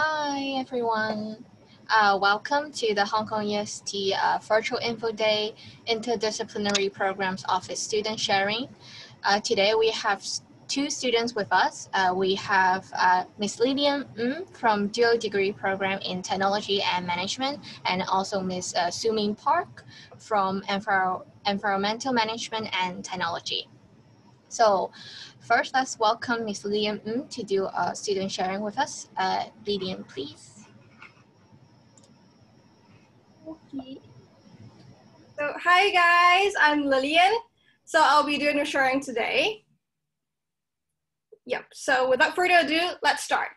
Hi, everyone. Welcome to the Hong Kong UST Virtual Info Day Interdisciplinary Programs Office Student Sharing. Today we have two students with us. We have Ms. Lillian from Dual Degree Program in Technology and Management, and also Ms. Suming Park from Environmental Management and Technology. So first, let's welcome Ms. Lillian to do a student sharing with us. Lillian, please. Okay. So hi guys, I'm Lillian. So I'll be doing a sharing today. Yep, so without further ado, let's start.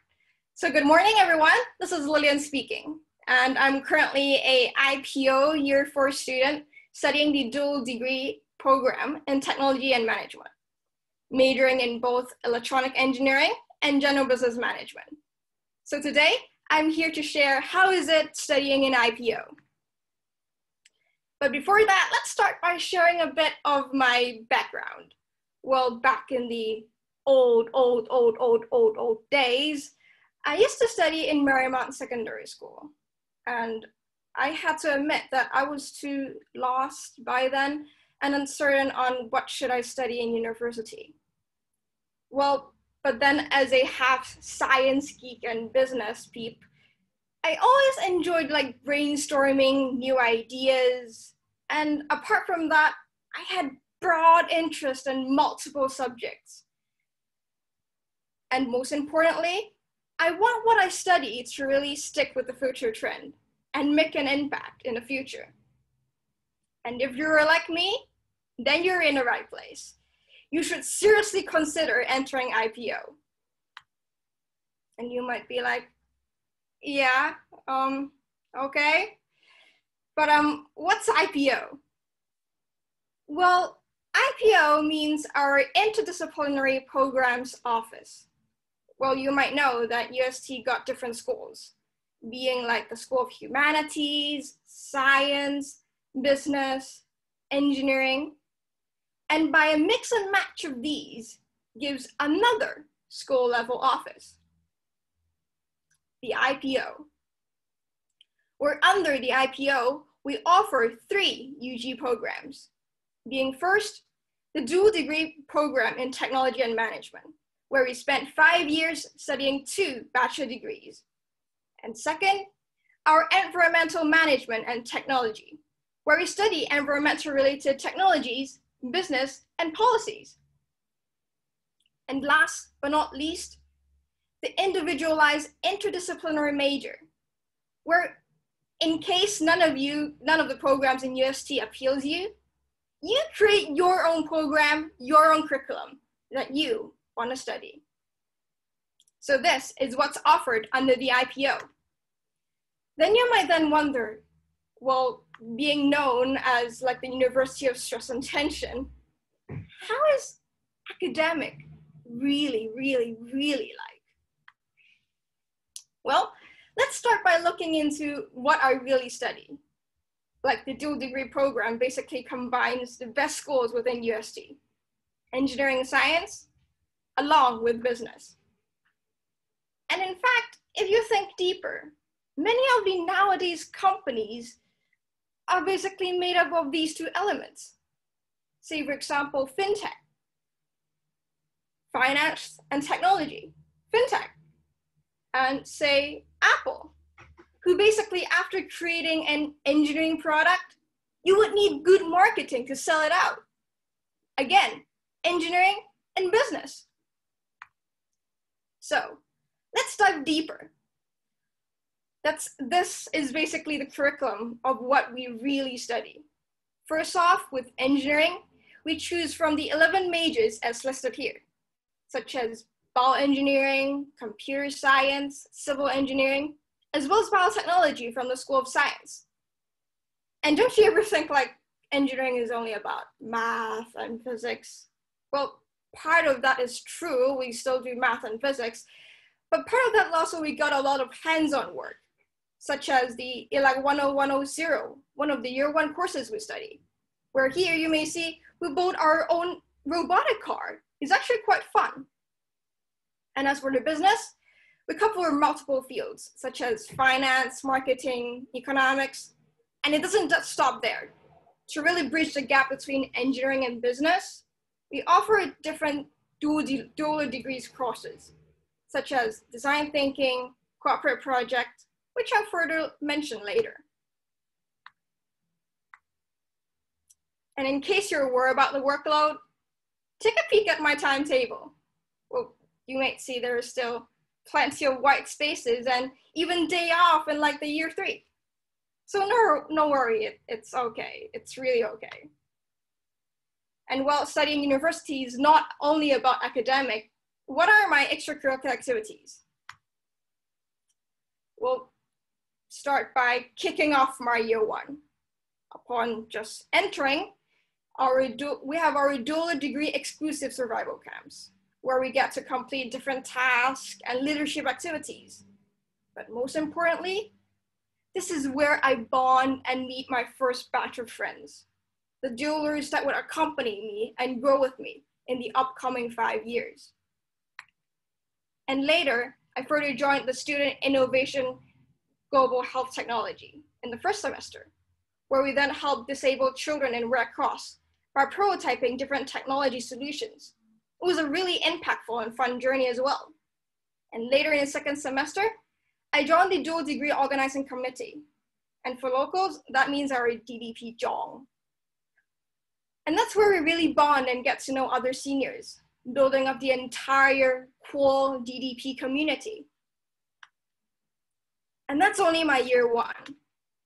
So good morning everyone, this is Lillian speaking. And I'm currently a IPO Year 4 student studying the dual degree program in Technology and Management, majoring in both electronic engineering and general business management. So today, I'm here to share how is it studying in IPO. But before that, let's start by sharing a bit of my background. Well, back in the old days, I used to study in Marymount Secondary School. And I had to admit that I was too lost by then and uncertain on what should I study in university. Well, but then as a half science geek and business peep, I always enjoyed like brainstorming new ideas. And apart from that, I had broad interest in multiple subjects. And most importantly, I want what I study to really stick with the future trend and make an impact in the future. And if you're like me, then you're in the right place. You should seriously consider entering IPO. And you might be like, yeah, okay. But what's IPO? Well, IPO means our Interdisciplinary Programs Office. Well, you might know that UST got different schools, being like the School of Humanities, Science, Business, Engineering, and by a mix and match of these gives another school level office, the IPO. Where under the IPO, we offer 3 UG programs, being first, the dual degree program in Technology and Management, where we spent 5 years studying 2 bachelor degrees. And second, our Environmental Management and Technology, where we study environmental related technologies, business, and policies. And last but not least, the individualized interdisciplinary major, where in case none of the programs in UST appeals you, you create your own program, your own curriculum that you want to study. So this is what's offered under the IPO. Then you might then wonder, well, being known as like the University of Stress and Tension, how is academic really like? Well, let's start by looking into what I really study. Like the dual degree program basically combines the best schools within UST, engineering and science, along with business. And in fact, if you think deeper, many of the nowadays companies are basically made up of these 2 elements. Say, for example, fintech, finance and technology, fintech, and say Apple, who basically after creating an engineering product, you would need good marketing to sell it out. Again, engineering and business. So let's dive deeper. This is basically the curriculum of what we really study. First off, with engineering, we choose from the 11 majors as listed here, such as bioengineering, computer science, civil engineering, as well as biotechnology from the School of Science. And don't you ever think like engineering is only about math and physics? Well, part of that is true, we still do math and physics, but part of that also we got a lot of hands-on work, such as the ELAC 10100, one of the year 1 courses we study, where here you may see we built our own robotic car. It's actually quite fun. And as for the business, We cover multiple fields, such as finance, marketing, economics, and it doesn't just stop there. To really bridge the gap between engineering and business, we offer different dual degrees courses, such as design thinking, corporate project, which I'll further mention later. And in case you're worried about the workload, take a peek at my timetable. Well, you might see there are still plenty of white spaces and even day off in like the year 3. So no worry, it's okay. It's really okay. And while studying university is not only about academic, what are my extracurricular activities? We'll start by kicking off my year 1. Upon just entering, we have our dual degree exclusive survival camps, where we get to complete different tasks and leadership activities. But most importantly, this is where I bond and meet my first batch of friends, the dualers that would accompany me and grow with me in the upcoming 5 years. And later, I further joined the Student Innovation Global Health Technology in the first semester, where we then help disabled children in Red Cross by prototyping different technology solutions. It was a really impactful and fun journey as well. And later in the second semester, I joined the dual degree organizing committee. And for locals, that means our DDP Jong. And that's where we really bond and get to know other seniors, building up the entire cool DDP community. And that's only my year 1,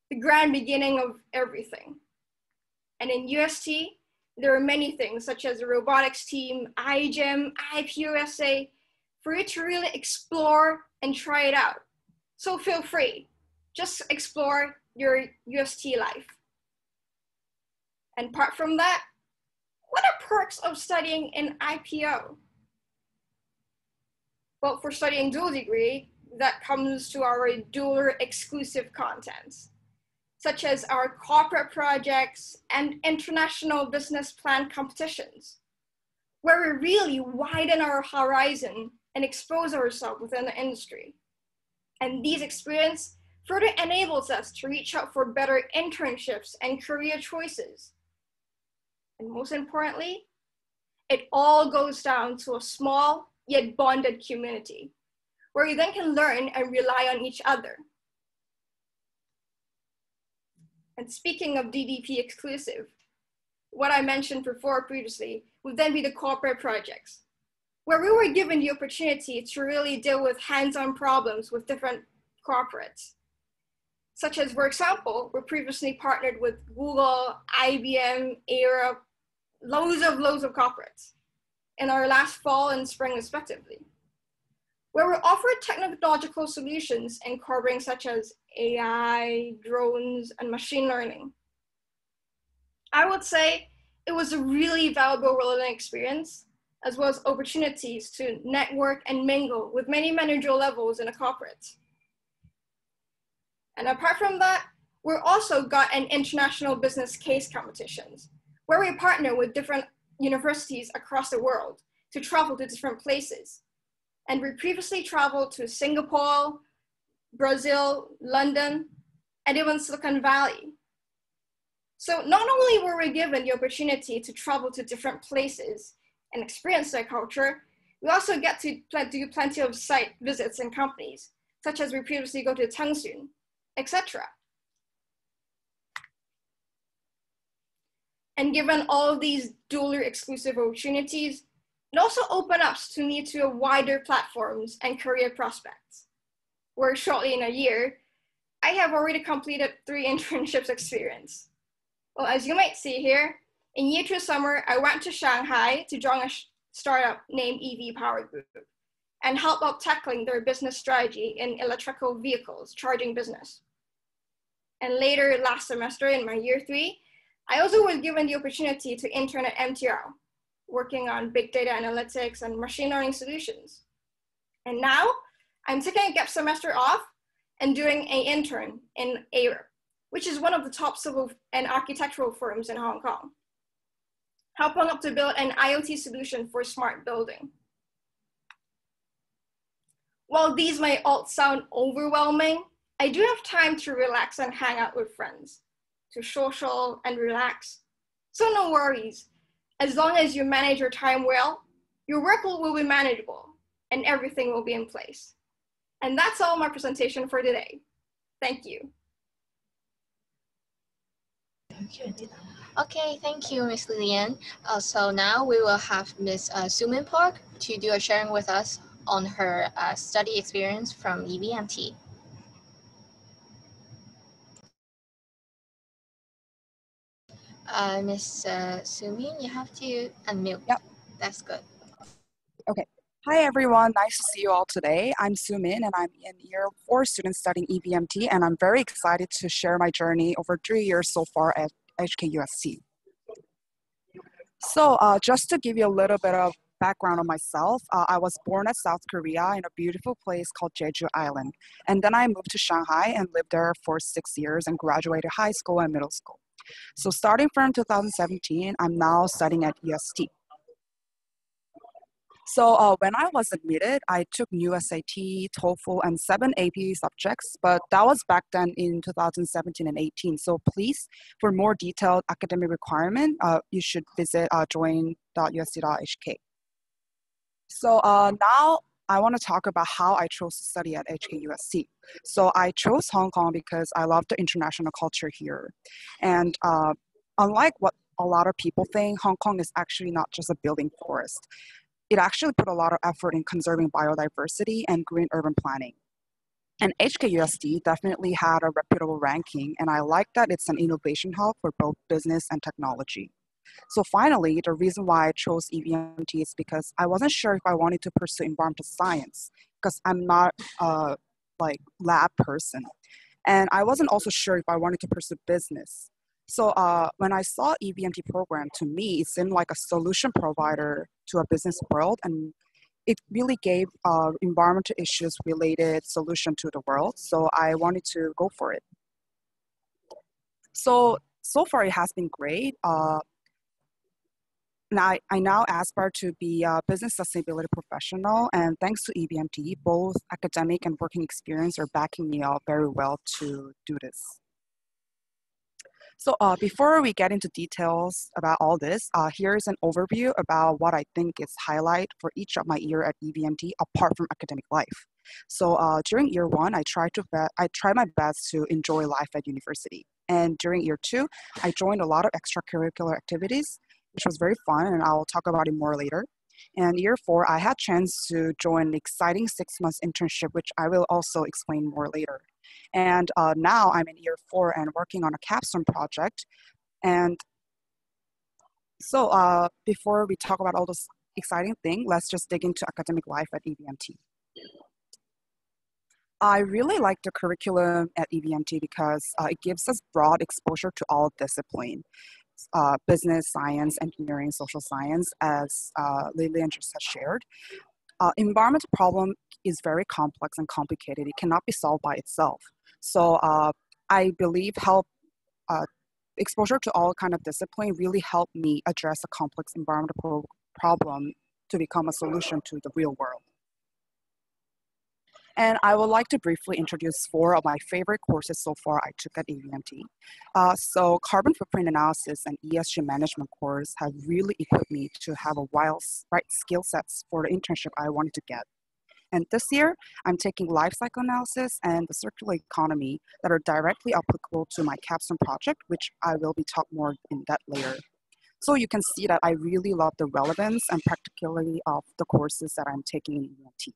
the grand beginning of everything. And in UST, there are many things such as the robotics team, iGEM, IPUSA, for you to really explore and try it out. So feel free, just explore your UST life. And apart from that, what are perks of studying in IPO? Well, for studying dual degree, that comes to our dual exclusive contents, such as our corporate projects and international business plan competitions, where we really widen our horizon and expose ourselves within the industry. And these experiences further enables us to reach out for better internships and career choices. And most importantly, it all goes down to a small yet bonded community, where you then can learn and rely on each other. And speaking of DDP exclusive, what I mentioned before previously would then be the corporate projects, where we were given the opportunity to really deal with hands-on problems with different corporates. Such as, for example, we previously partnered with Google, IBM, Era, loads of corporates in our last fall and spring respectively, where we offered technological solutions incorporating such as AI, drones, and machine learning. I would say it was a really valuable learning experience, as well as opportunities to network and mingle with many managerial levels in a corporate. And apart from that, we've also got an international business case competitions, where we partner with different universities across the world to travel to different places. And we previously traveled to Singapore, Brazil, London, and even Silicon Valley. So not only were we given the opportunity to travel to different places and experience their culture, we also get to do plenty of site visits in companies, such as we previously go to Tangsun, etc. And given all of these dual exclusive opportunities, it also opens up to me to wider platforms and career prospects, where shortly in a year, I have already completed 3 internships experience. Well, as you might see here, in year 2 summer, I went to Shanghai to join a startup named EV Power Group and help out tackling their business strategy in electrical vehicles charging business. And later last semester in my year 3, I also was given the opportunity to intern at MTR, working on big data analytics and machine learning solutions. And now I'm taking a gap semester off and doing an intern in Era, which is one of the top civil and architectural firms in Hong Kong, helping up to build an IoT solution for smart building. While these might all sound overwhelming, I do have time to relax and hang out with friends, to social and relax. So no worries. As long as you manage your time well, your workload will be manageable and everything will be in place. And that's all my presentation for today. Thank you. Okay, thank you, Ms. Lillian. So now we will have Ms. Sumin Park to do a sharing with us on her study experience from Ebmt. Ms. Sumin, you have to unmute. Yep. That's good. Okay. Hi, everyone. Nice to see you all today. I'm Sumin, and I'm in year 4 student studying Ebmt, and I'm very excited to share my journey over 3 years so far at HKUST. So just to give you a little bit of background on myself, I was born at South Korea in a beautiful place called Jeju Island. And then I moved to Shanghai and lived there for 6 years and graduated high school and middle school. So starting from 2017, I'm now studying at UST. So when I was admitted, I took new SAT, TOEFL, and 7 AP subjects, but that was back then in 2017 and 18. So please, for more detailed academic requirement, you should visit join.usc.hk. So now I want to talk about how I chose to study at HKUST. So I chose Hong Kong because I love the international culture here. And unlike what a lot of people think, Hong Kong is actually not just a building forest. It actually put a lot of effort in conserving biodiversity and green urban planning. And HKUST definitely had a reputable ranking, and I like that it's an innovation hub for both business and technology. So finally, the reason why I chose Ebmt is because I wasn't sure if I wanted to pursue environmental science, because I'm not a lab person. And I wasn't also sure if I wanted to pursue business. So when I saw Ebmt program, to me, it seemed like a solution provider to a business world, and it really gave environmental issues related solution to the world. So I wanted to go for it. So far it has been great. I now aspire to be a business sustainability professional, and thanks to Ebmt, both academic and working experience are backing me up very well to do this. So before we get into details about all this, here's an overview about what I think is highlight for each of my year at Ebmt apart from academic life. So during year 1, I tried my best to enjoy life at university. And during year 2, I joined a lot of extracurricular activities, which was very fun, and I'll talk about it more later. And year 4, I had chance to join an exciting 6-month internship, which I will also explain more later. And now I'm in year 4 and working on a Capstone project. And so before we talk about all this exciting thing, let's just dig into academic life at Ebmt. I really like the curriculum at Ebmt because it gives us broad exposure to all disciplines. Business, science, engineering, social science, as Lillian just has shared. Environmental problem is very complex and complicated. It cannot be solved by itself. So I believe exposure to all kind of discipline really helped me address a complex environmental problem to become a solution to the real world. And I would like to briefly introduce 4 of my favorite courses so far I took at Ebmt. So carbon footprint analysis and ESG management course have really equipped me to have a wide skill sets for the internship I wanted to get. And this year, I'm taking life cycle analysis and the circular economy that are directly applicable to my Capstone project, which I will be talk more in that later. So you can see that I really love the relevance and practicality of the courses that I'm taking in Ebmt.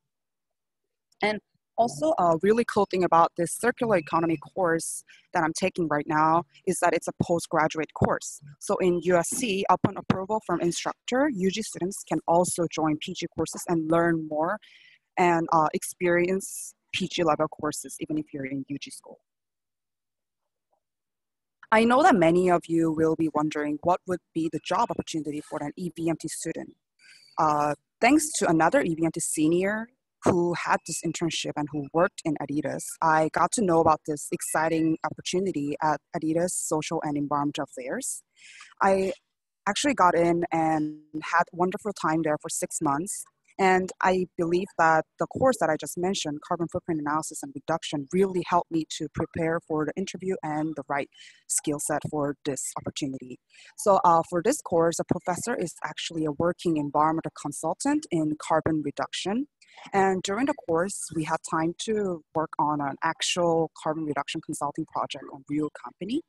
And also, a really cool thing about this circular economy course that I'm taking right now is that it's a postgraduate course. So in USC, upon approval from instructor, UG students can also join PG courses and learn more and experience PG level courses, even if you're in UG school. I know that many of you will be wondering what would be the job opportunity for an Ebmt student. Thanks to another Ebmt senior who had this internship and who worked in Adidas, I got to know about this exciting opportunity at Adidas Social and Environmental Affairs. I actually got in and had a wonderful time there for 6 months. And I believe that the course that I just mentioned, carbon footprint analysis and reduction, really helped me to prepare for the interview and the right skill set for this opportunity. So for this course, a professor is actually a working environmental consultant in carbon reduction. And during the course, we had time to work on an actual carbon reduction consulting project on real company.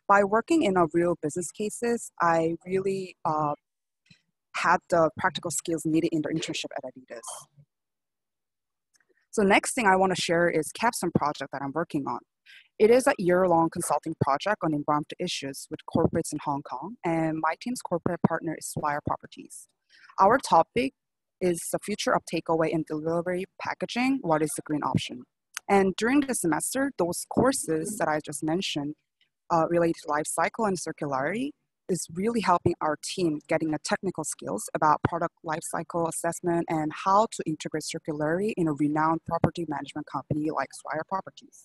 By working in a real business cases, I really had the practical skills needed in the internship at Adidas. So next thing I want to share is Capstone project that I'm working on. It is a year-long consulting project on environmental issues with corporates in Hong Kong, and my team's corporate partner is Swire Properties. Our topic is the future of takeaway and delivery packaging. What is the green option? And during the semester, those courses that I just mentioned related to life cycle and circularity is really helping our team getting a technical skills about product life cycle assessment and how to integrate circularity in a renowned property management company like Swire Properties.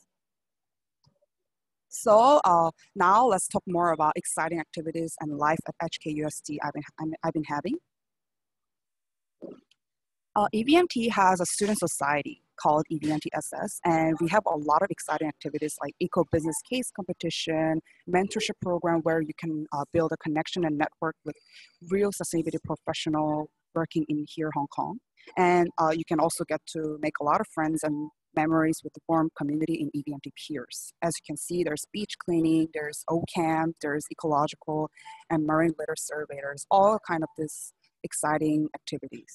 So now let's talk more about exciting activities and life at HKUST I've been having. Ebmt has a student society called Ebmt SS, and we have a lot of exciting activities like eco-business case competition, mentorship program where you can build a connection and network with real sustainability professional working in here, Hong Kong. And you can also get to make a lot of friends and memories with the warm community in Ebmt peers. As you can see, there's beach cleaning, there's OCamp, there's ecological and marine litter survey. There's all kind of this exciting activities.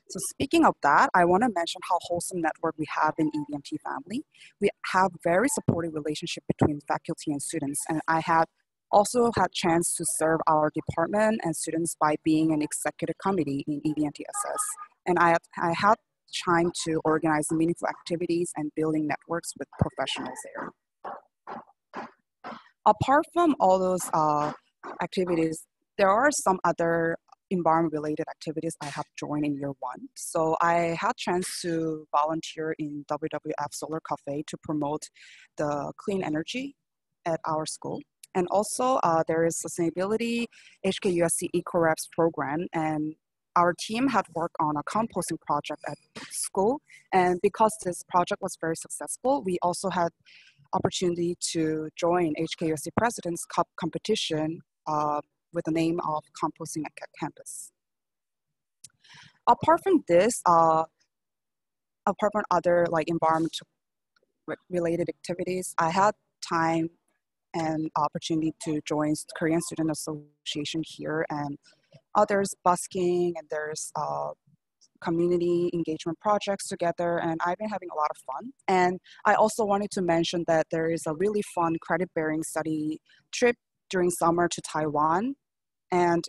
So speaking of that, I want to mention how wholesome network we have in Ebmt family. We have very supportive relationship between faculty and students, and I had also had chance to serve our department and students by being an executive committee in Ebmt SS. And I had time to organize meaningful activities and building networks with professionals there. Apart from all those activities, there are some other environment-related activities I have joined in year one. So I had chance to volunteer in WWF Solar Cafe to promote the clean energy at our school. And also there is sustainability HKUST EcoReps program, and our team had worked on a composting project at school. And because this project was very successful, we also had opportunity to join HKUST President's Cup competition with the name of Composting at Campus. Apart from this, apart from other like environmental related activities, I had time and opportunity to join Korean Student Association here, and there's busking and there's community engagement projects together, and I've been having a lot of fun. And I also wanted to mention that there is a really fun credit-bearing study trip during summer to Taiwan. And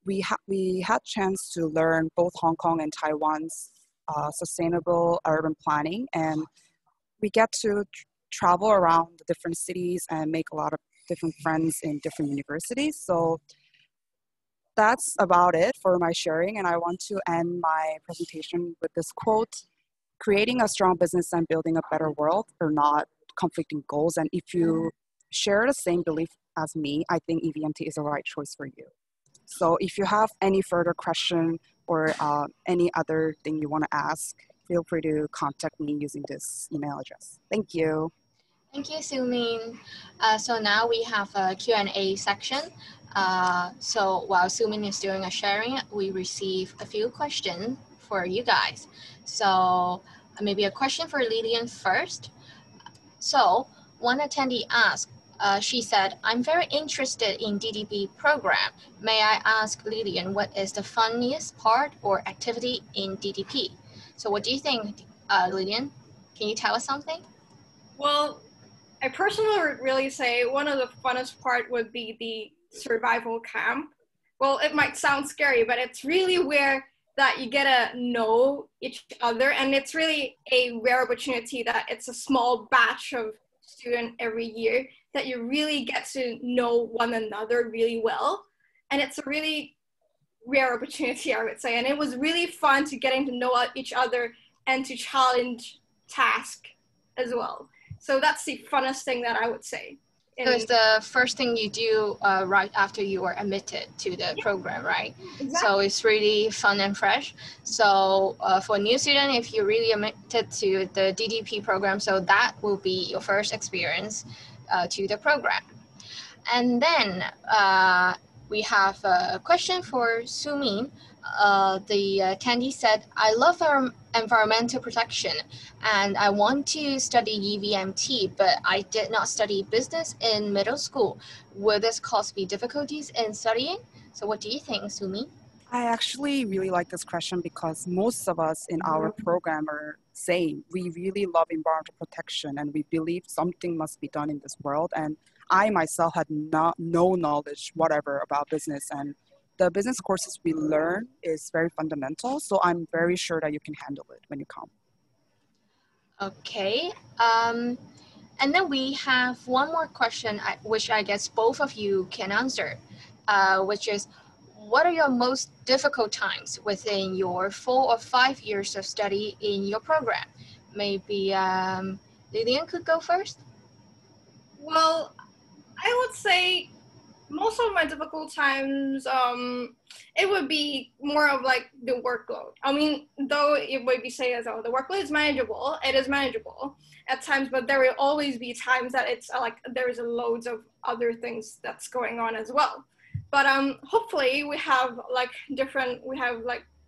we had chance to learn both Hong Kong and Taiwan's sustainable urban planning, and we get to travel around the different cities and make a lot of different friends in different universities. So that's about it for my sharing, and I want to end my presentation with this quote: creating a strong business and building a better world are not conflicting goals, and if you share the same belief as me, I think Ebmt is the right choice for you. So if you have any further question or any other thing you want to ask, feel free to contact me using this email address. Thank you. Thank you, Sumin. So now we have a Q&A section. So while Sumin is doing a sharing, we receive a few questions for you guys. So maybe a question for Lillian first. So one attendee asked, she said, I'm very interested in DDP program. May I ask Lillian, what is the funniest part or activity in DDP? So what do you think, Lillian? Can you tell us something? Well, I personally would really say one of the funnest part would be the survival camp. Well, it might sound scary, but it's really where that you get to know each other, and it's really a rare opportunity that it's a small batch of students every year that you really get to know one another really well. And it's a really rare opportunity, I would say. And it was really fun to getting to know each other and to challenge tasks as well. So that's the funnest thing that I would say. So it's the first thing you do right after you are admitted to the program, right? Exactly. So it's really fun and fresh. So for a new student, if you're really admitted to the DDP program, so that will be your first experience to the program. And then we have a question for Sumin. The attendee said, I love environmental protection and I want to study Ebmt, but I did not study business in middle school. Will this cause me difficulties in studying? So what do you think, Sumi? I actually really like this question because most of us in our program are saying we really love environmental protection and we believe something must be done in this world. And I myself had no knowledge whatever about business, and the business courses we learn is very fundamental. So I'm very sure that you can handle it when you come. Okay. And then we have one more question, which I guess both of you can answer, which is, what are your most difficult times within your 4 or 5 years of study in your program? Maybe Lillian could go first. Well, I would say most of my difficult times, it would be more of like the workload. I mean, though it would be say as, oh, the workload is manageable, it is manageable at times, but there will always be times that it's like there is loads of other things that's going on as well. But hopefully we have like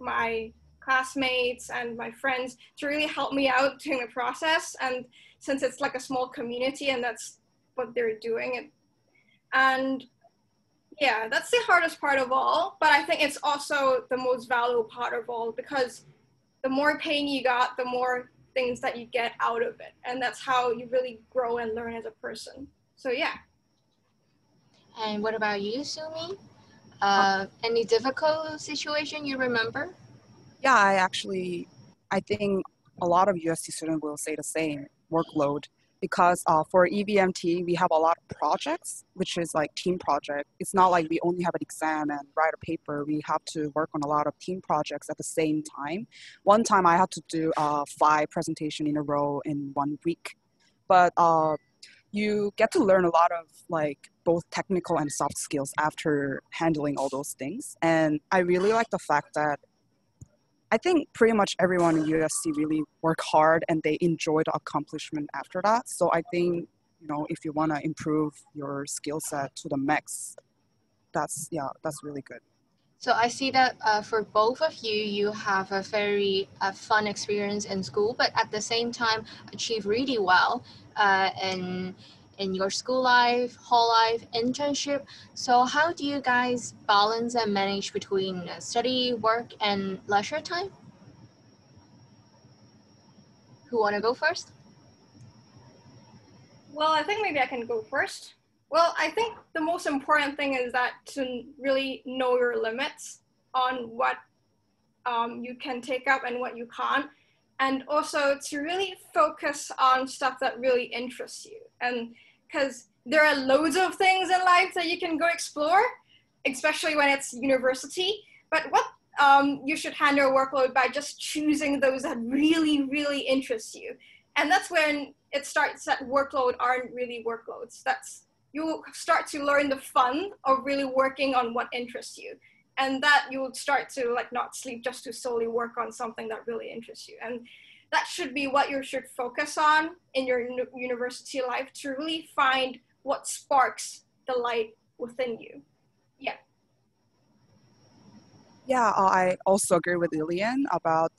my classmates and my friends to really help me out during the process. And since it's like a small community and that's what they're doing, and yeah, that's the hardest part of all, but I think it's also the most valuable part of all, because the more pain you got, the more things that you get out of it. And that's how you really grow and learn as a person. So yeah. And what about you, Sumi? Any difficult situation you remember? Yeah, I think a lot of UST students will say the same, workload. Because for EVMT, we have a lot of projects, which is like team project. It's not like we only have an exam and write a paper. We have to work on a lot of team projects at the same time. One time I had to do 5 presentations in a row in 1 week. But you get to learn a lot of like both technical and soft skills after handling all those things. And I really like the fact that I think pretty much everyone in USC really work hard and they enjoy the accomplishment after that. So I think, if you want to improve your skill set to the max, that's really good. So I see that for both of you, you have a very fun experience in school, but at the same time achieve really well in your school life, hall life, internship. So how do you guys balance and manage between study, work, and leisure time? Who want to go first? Well, I think maybe I can go first. Well, I think the most important thing is that to really know your limits on what you can take up and what you can't. And also to really focus on stuff that really interests you. And because there are loads of things in life that you can go explore, especially when it's university. But what you should handle your workload by just choosing those that really, really interest you. And that's when it starts that workload aren't really workloads. You start to learn the fun of really working on what interests you. And that you will start to like not sleep just to solely work on something that really interests you. And that should be what you should focus on in your university life, to really find what sparks the light within you. Yeah. Yeah, I also agree with Lillian about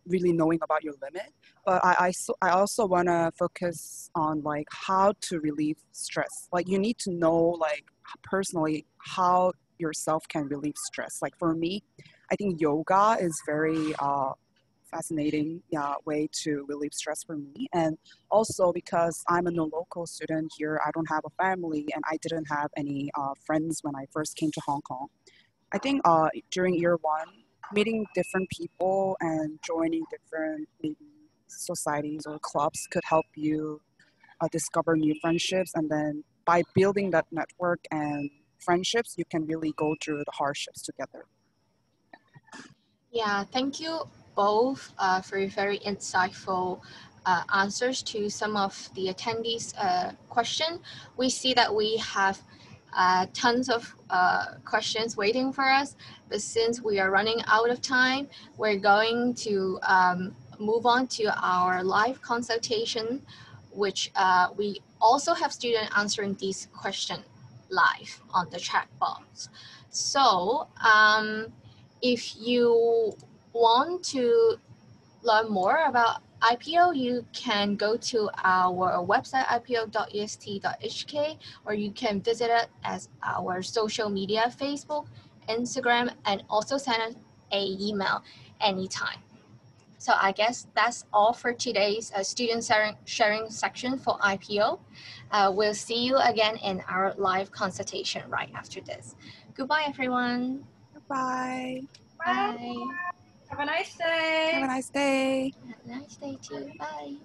really knowing about your limit. But I also want to focus on like how to relieve stress. Like you need to know like personally how yourself can relieve stress. Like for me, I think yoga is very fascinating way to relieve stress for me. And also because I'm a non-local student here, I don't have a family and I didn't have any friends when I first came to Hong Kong. I think during year 1, meeting different people and joining different maybe societies or clubs could help you discover new friendships. And then by building that network and friendships, you can really go through the hardships together. Yeah, thank you both for your very insightful answers to some of the attendees' question. We see that we have tons of questions waiting for us, but since we are running out of time, we're going to move on to our live consultation, which we also have students answering these questions live on the chat box. So if you want to learn more about IPO, you can go to our website, ipo.est.hk, or you can visit it as our social media, Facebook, Instagram, and also send us an email anytime. So I guess that's all for today's student sharing section for IPO. We'll see you again in our live consultation right after this. Goodbye, everyone. Bye. Bye. Have a nice day. Have a nice day. Have a nice day too. Bye.